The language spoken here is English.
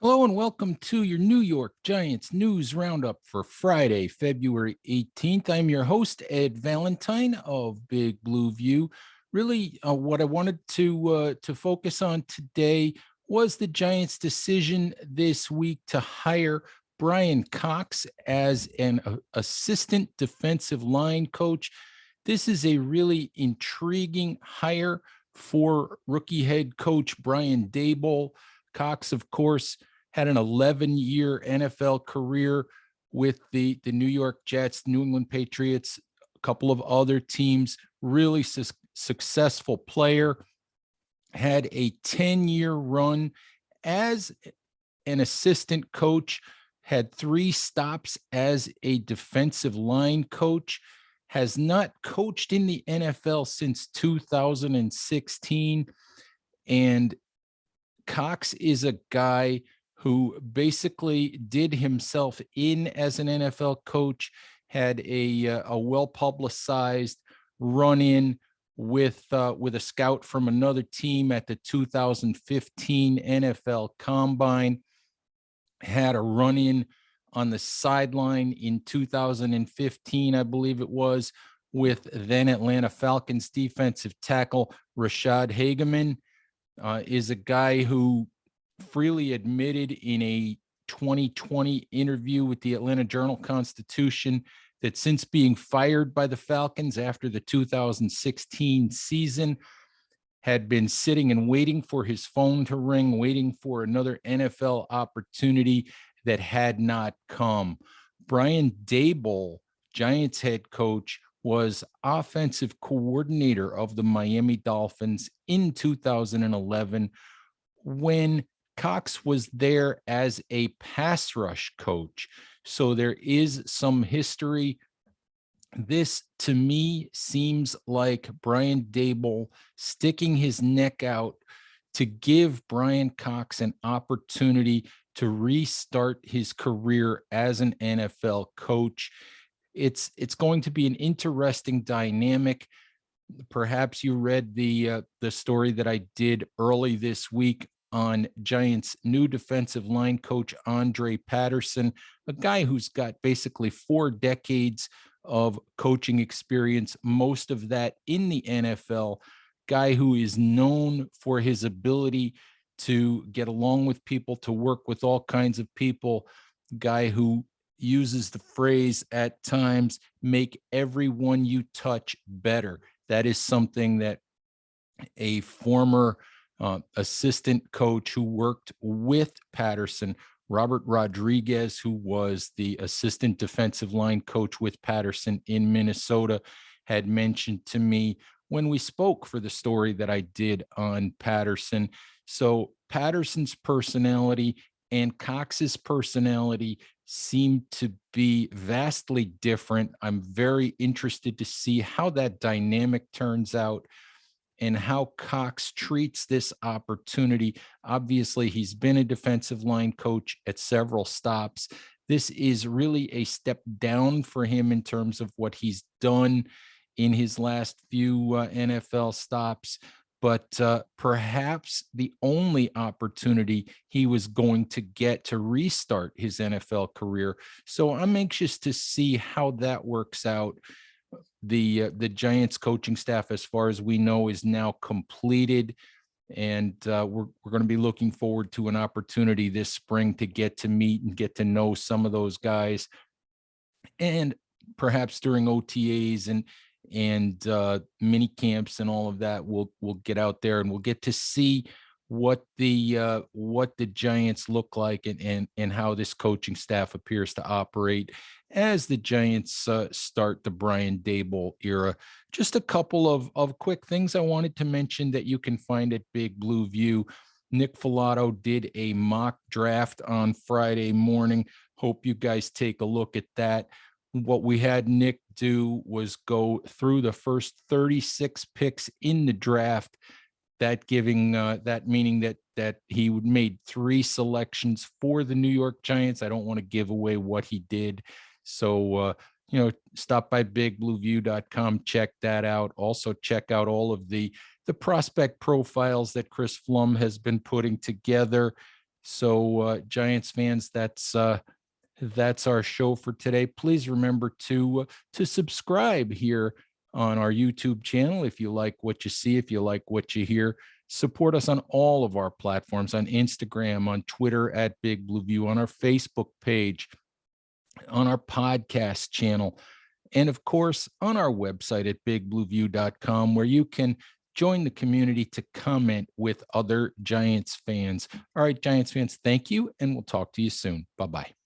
Hello and welcome to your New York Giants news roundup for Friday, February 18th. I'm your host, Ed Valentine of Big Blue View. Really, what I wanted to focus on today was the Giants' decision this week to hire Bryan Cox as an assistant defensive line coach. This is a really intriguing hire for rookie head coach Brian Daboll. Cox, of course, had an 11-year NFL career with the New York Jets, New England Patriots, a couple of other teams, really successful player, had a 10-year run as an assistant coach, had 3 stops as a defensive line coach, has not coached in the NFL since 2016. And Cox is a guy who basically did himself in as an NFL coach, had a well-publicized run-in with a scout from another team at the 2015 NFL Combine, had a run-in on the sideline in 2015, I believe it was, with then Atlanta Falcons defensive tackle Rashad Hageman. Is a guy who freely admitted in a 2020 interview with the Atlanta Journal-Constitution that since being fired by the Falcons after the 2016 season, had been sitting and waiting for his phone to ring, waiting for another NFL opportunity that had not come. Brian Daboll, Giants head coach, was offensive coordinator of the Miami Dolphins in 2011 when Cox was there as a pass rush coach. So there is some history. This, to me, seems like Brian Daboll sticking his neck out to give Bryan Cox an opportunity to restart his career as an NFL coach. It's going to be an interesting dynamic. Perhaps you read the story that I did early this week on Giants' new defensive line coach, Andre Patterson, a guy who's got basically 4 decades of coaching experience, most of that in the NFL, guy who is known for his ability to get along with people, to work with all kinds of people, guy who uses the phrase at times, make everyone you touch better. That is something that a former assistant coach who worked with Patterson, Robert Rodriguez, who was the assistant defensive line coach with Patterson in Minnesota, had mentioned to me when we spoke for the story that I did on Patterson. So Patterson's personality and Cox's personality seem to be vastly different. I'm very interested to see how that dynamic turns out and how Cox treats this opportunity. Obviously, he's been a defensive line coach at several stops. This is really a step down for him in terms of what he's done in his last few NFL stops, but perhaps the only opportunity he was going to get to restart his NFL career. So I'm anxious to see how that works out. The Giants coaching staff, as far as we know, is now completed, and we're going to be looking forward to an opportunity this spring to get to meet and get to know some of those guys, and perhaps during OTAs and mini camps and all of that, we'll get out there and we'll get to see what the Giants look like and how this coaching staff appears to operate as the Giants start the Brian Daboll era. Just a couple of quick things I wanted to mention that you can find at Big Blue View. Nick Filato did a mock draft on Friday morning. Hope you guys take a look at that. What we had Nick do was go through the first 36 picks in the draft, that giving that meaning that he made 3 selections for the New York Giants. I don't want to give away what he did. So, stop by bigblueview.com, check that out. Also check out all of the prospect profiles that Chris Flum has been putting together. So, Giants fans, that's our show for today. Please remember to subscribe here on our YouTube channel if you like what you see, if you like what you hear. Support us on all of our platforms, on Instagram, on Twitter at Big Blue View, on our Facebook page, on our podcast channel, and of course on our website at bigblueview.com, where you can join the community to comment with other Giants fans. All right, Giants fans, thank you, and we'll talk to you soon. Bye-bye.